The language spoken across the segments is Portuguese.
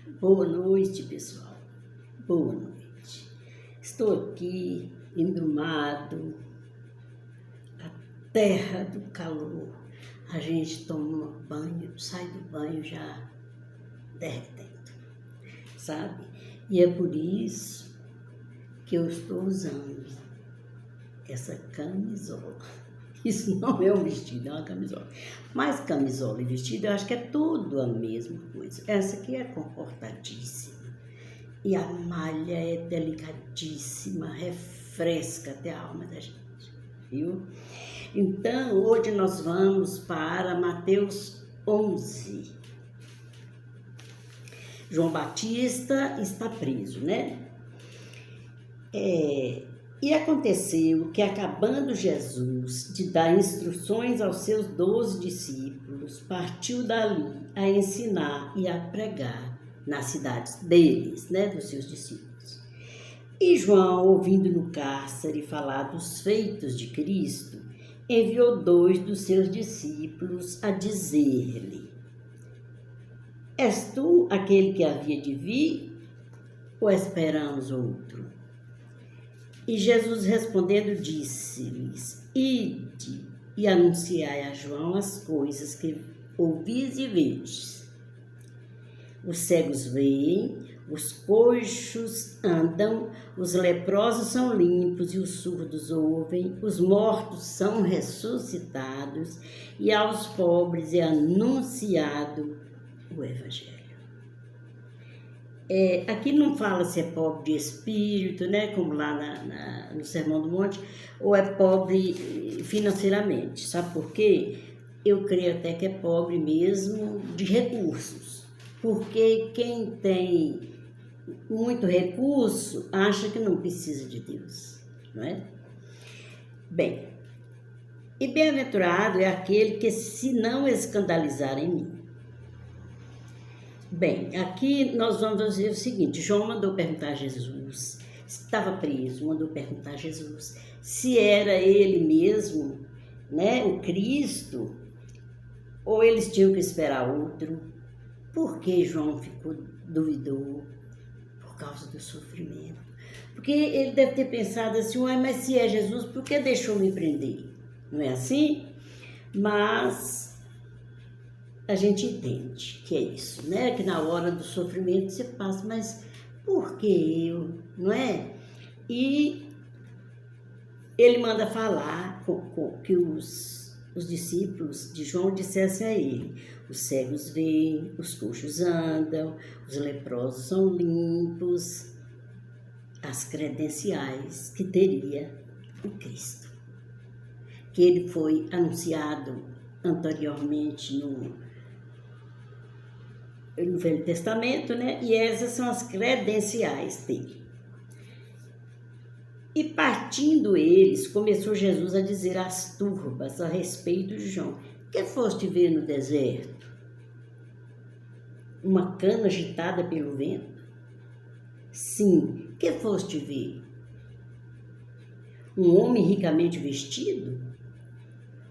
Boa noite, pessoal. Boa noite. Estou aqui em Brumado, a terra do calor. A gente toma banho, sai do banho já derretendo, sabe? E é por isso que eu estou usando essa camisola. Isso não é um vestido, é uma camisola. Mas camisola e vestido, eu acho que é tudo a mesma coisa. Essa aqui é confortadíssima. E a malha é delicadíssima, refresca até a alma da gente, viu? Então, hoje nós vamos para Mateus 11. João Batista está preso, né? E aconteceu que, acabando Jesus de dar instruções aos seus 12 discípulos, partiu dali a ensinar e a pregar nas cidades deles, né, dos seus discípulos. E João, ouvindo no cárcere falar dos feitos de Cristo, enviou 2 dos seus discípulos a dizer-lhe: És tu aquele que havia de vir, ou esperamos outro? E Jesus respondendo disse-lhes: Ide e anunciai a João as coisas que ouvis e vedes. Os cegos veem, os coxos andam, os leprosos são limpos e os surdos ouvem, os mortos são ressuscitados e aos pobres é anunciado o Evangelho. Aqui não fala se é pobre de espírito, né, como lá no Sermão do Monte, ou é pobre financeiramente. Sabe por quê? Eu creio até que é pobre mesmo de recursos. Porque quem tem muito recurso acha que não precisa de Deus, não é? Bem, e bem-aventurado é aquele que se não escandalizar em mim. Bem, aqui nós vamos dizer o seguinte: João mandou perguntar a Jesus, estava preso, mandou perguntar a Jesus se era ele mesmo, né, o Cristo, ou eles tinham que esperar outro. Por que João duvidou? Por causa do sofrimento. Porque ele deve ter pensado assim: ué, mas se é Jesus, por que deixou me prender? Não é assim? Mas a gente entende que é isso, né? Que na hora do sofrimento você passa, mas por que eu? Não é? E ele manda falar que os discípulos de João dissessem a ele: os cegos veem, os coxos andam, os leprosos são limpos, as credenciais que teria o Cristo, que ele foi anunciado anteriormente no Velho Testamento, né? E essas são as credenciais dele. E partindo eles, começou Jesus a dizer às turbas a respeito de João: que foste ver no deserto? Uma cana agitada pelo vento? Sim, que foste ver? Um homem ricamente vestido?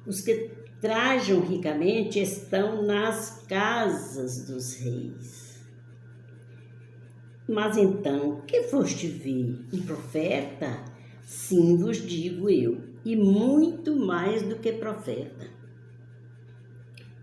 Os que trajam ricamente estão nas casas dos reis. Mas então, que foste ver? Um profeta? Sim, vos digo eu, e muito mais do que profeta.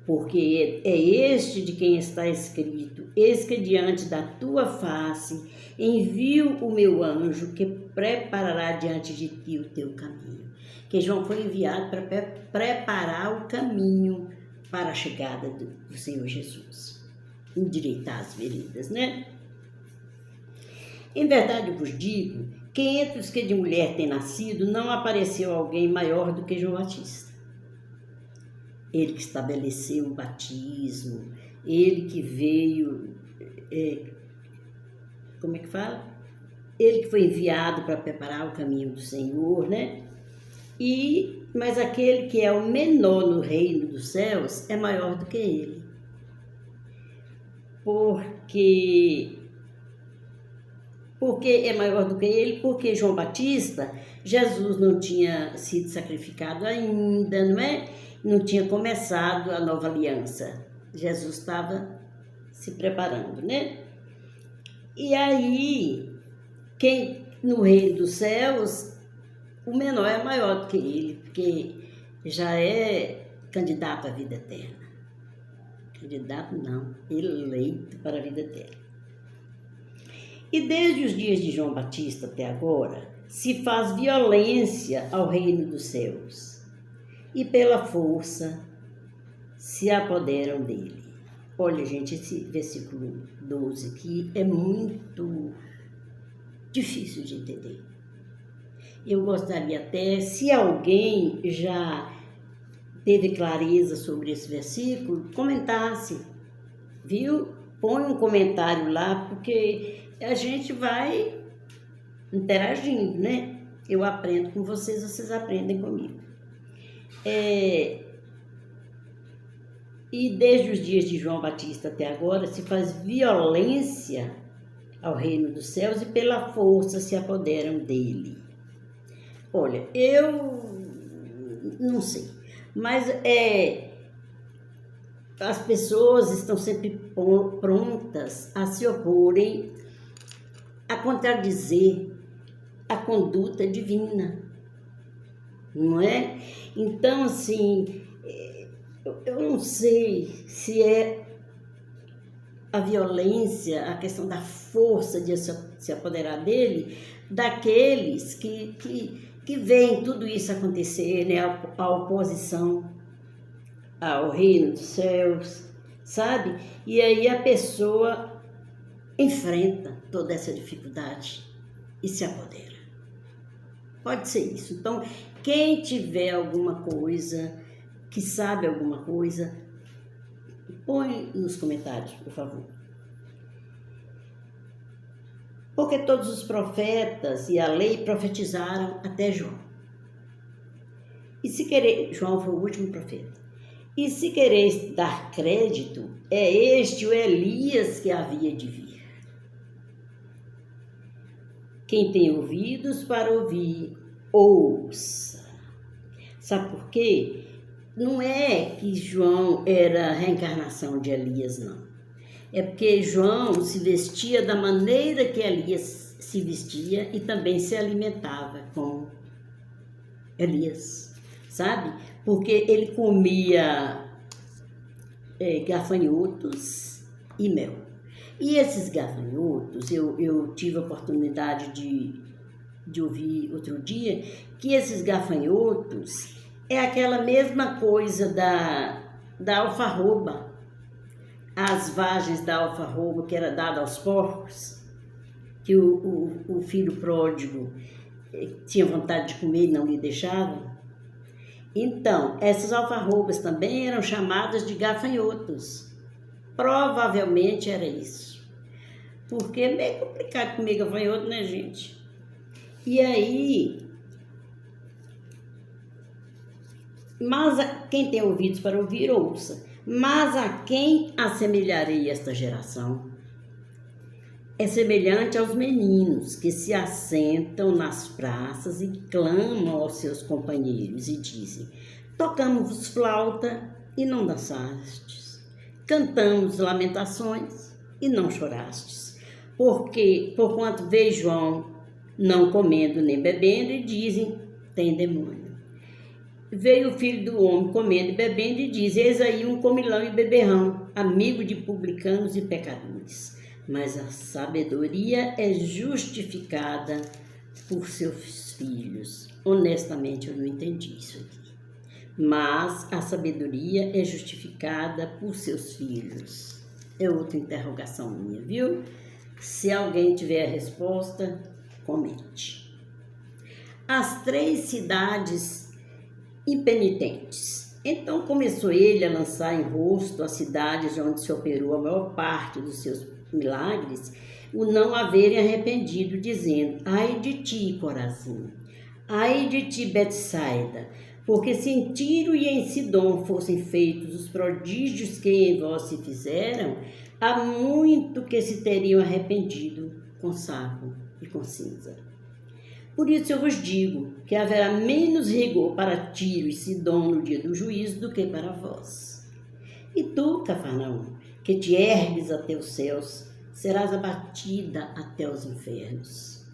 Porque é este de quem está escrito: eis que diante da tua face envio o meu anjo, que preparará diante de ti o teu caminho. Que João foi enviado para preparar o caminho para a chegada do Senhor Jesus, endireitar as veredas, né? Em verdade eu vos digo que entre os que de mulher têm nascido não apareceu alguém maior do que João Batista. Ele que estabeleceu o batismo, ele que veio, como é que fala? Ele que foi enviado para preparar o caminho do Senhor, né? Mas aquele que é o menor no reino dos céus é maior do que ele. Porque é maior do que ele? Porque João Batista, Jesus não tinha sido sacrificado ainda, não é? Não tinha começado a nova aliança. Jesus estava se preparando, né? E aí, quem no reino dos céus, o menor é maior do que ele, porque já é candidato à vida eterna. Candidato não, eleito para a vida eterna. E desde os dias de João Batista até agora, se faz violência ao reino dos céus, e pela força se apoderam dele. Olha, gente, esse versículo 12 aqui é muito difícil de entender. Eu gostaria até, se alguém já teve clareza sobre esse versículo, comentasse, viu? Põe um comentário lá, porque a gente vai interagindo, né? Eu aprendo com vocês, vocês aprendem comigo. E desde os dias de João Batista até agora se faz violência ao reino dos céus e pela força se apoderam dele. Olha, eu não sei, mas as pessoas estão sempre prontas a se oporem, a contradizer a conduta divina, não é? Então, assim, eu não sei se é a violência, a questão da força de se apoderar dele, daqueles que veem tudo isso acontecer, né? A oposição ao reino dos céus, sabe? E aí a pessoa enfrenta toda essa dificuldade e se apodera. Pode ser isso. Então, quem tiver alguma coisa, que sabe alguma coisa, põe nos comentários, por favor. Porque todos os profetas e a lei profetizaram até João. E se querer, João foi o último profeta. E se quereis dar crédito, é este o Elias que havia de vir. Quem tem ouvidos para ouvir, ouça. Sabe por quê? Não é que João era a reencarnação de Elias, não. É porque João se vestia da maneira que Elias se vestia e também se alimentava com Elias, sabe? Porque ele comia gafanhotos e mel. E esses gafanhotos, eu tive a oportunidade de ouvir outro dia, que esses gafanhotos é aquela mesma coisa da alfarroba, as vagens da alfarroba que era dada aos porcos, que o filho pródigo tinha vontade de comer e não lhe deixava. Então, essas alfarrobas também eram chamadas de gafanhotos. Provavelmente era isso. Porque é meio complicado comer gafanhoto, né, gente? E aí, mas quem tem ouvidos para ouvir, ouça. Mas a quem assemelharei esta geração? É semelhante aos meninos que se assentam nas praças e clamam aos seus companheiros e dizem: tocamos flauta e não dançastes, cantamos lamentações e não chorastes. Porque, porquanto veio João não comendo nem bebendo e dizem: tem demônio. Veio o filho do homem comendo e bebendo e diz: eis aí um comilão e beberrão, amigo de publicanos e pecadores. Mas a sabedoria é justificada por seus filhos. Honestamente, eu não entendi isso aqui. Mas a sabedoria é justificada por seus filhos. É outra interrogação minha, viu? Se alguém tiver a resposta, comente. As 3 cidades impenitentes. Então começou ele a lançar em rosto as cidades onde se operou a maior parte dos seus milagres, o não haverem arrependido, dizendo: ai de ti, Corazim, ai de ti, Betsaida, porque se em Tiro e em Sidom fossem feitos os prodígios que em vós se fizeram, há muito que se teriam arrependido com saco e com cinza. Por isso eu vos digo que haverá menos rigor para Tiro e Sidom no dia do juízo do que para vós. E tu, Cafarnaum, que te ergues até os céus, serás abatida até os infernos.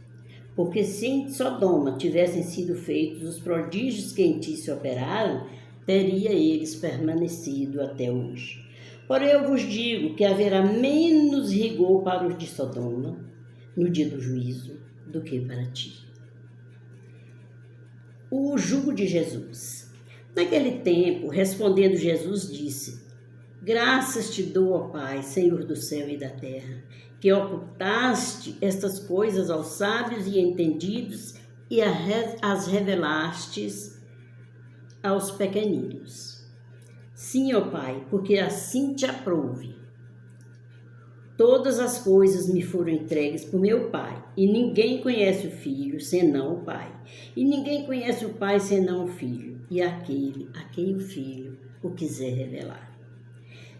Porque se em Sodoma tivessem sido feitos os prodígios que em ti se operaram, teria eles permanecido até hoje. Porém eu vos digo que haverá menos rigor para os de Sodoma no dia do juízo do que para ti. O jugo de Jesus. Naquele tempo, respondendo Jesus, disse: Graças te dou, ó Pai, Senhor do céu e da terra, que ocultaste estas coisas aos sábios e entendidos e as revelastes aos pequeninos. Sim, ó Pai, porque assim te aprouve. Todas as coisas me foram entregues por meu Pai, e ninguém conhece o Filho senão o Pai. E ninguém conhece o Pai senão o Filho, e aquele a quem o Filho o quiser revelar.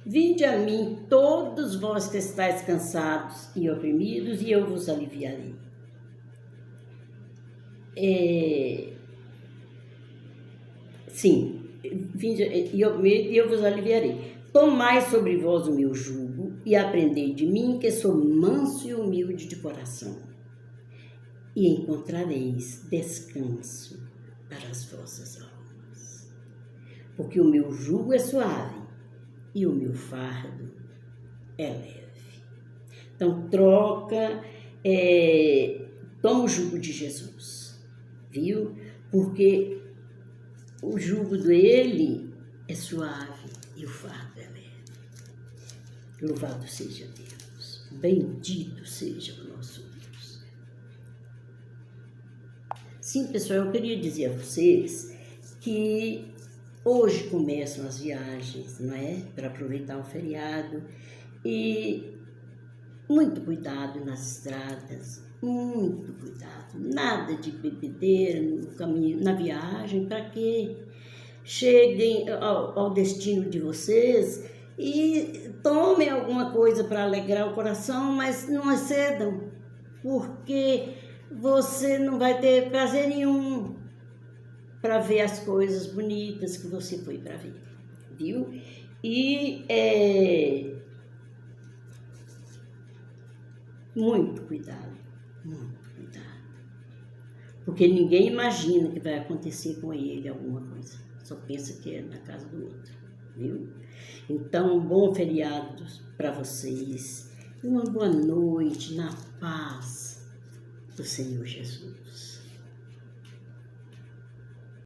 Vinde a mim todos vós que estáis cansados e oprimidos, e eu vos aliviarei. Vinde, e eu vos aliviarei. Tomai sobre vós o meu jugo e aprendei de mim, que sou manso e humilde de coração, e encontrareis descanso para as vossas almas. Porque o meu jugo é suave e o meu fardo é leve. Então, toma o jugo de Jesus, viu? Porque o jugo dele é suave e o fardo é leve. Louvado seja Deus, bendito seja o nosso Deus. Sim, pessoal, eu queria dizer a vocês que hoje começam as viagens, não é? Para aproveitar o feriado, e muito cuidado nas estradas, muito cuidado, nada de bebedeira no caminho, na viagem, para que cheguem ao destino de vocês e tomem alguma coisa para alegrar o coração, mas não excedam, porque você não vai ter prazer nenhum para ver as coisas bonitas que você foi para ver, viu? E muito cuidado, porque ninguém imagina que vai acontecer com ele alguma coisa, só pensa que é na casa do outro, viu? Então, bom feriado para vocês, uma boa noite na paz do Senhor Jesus.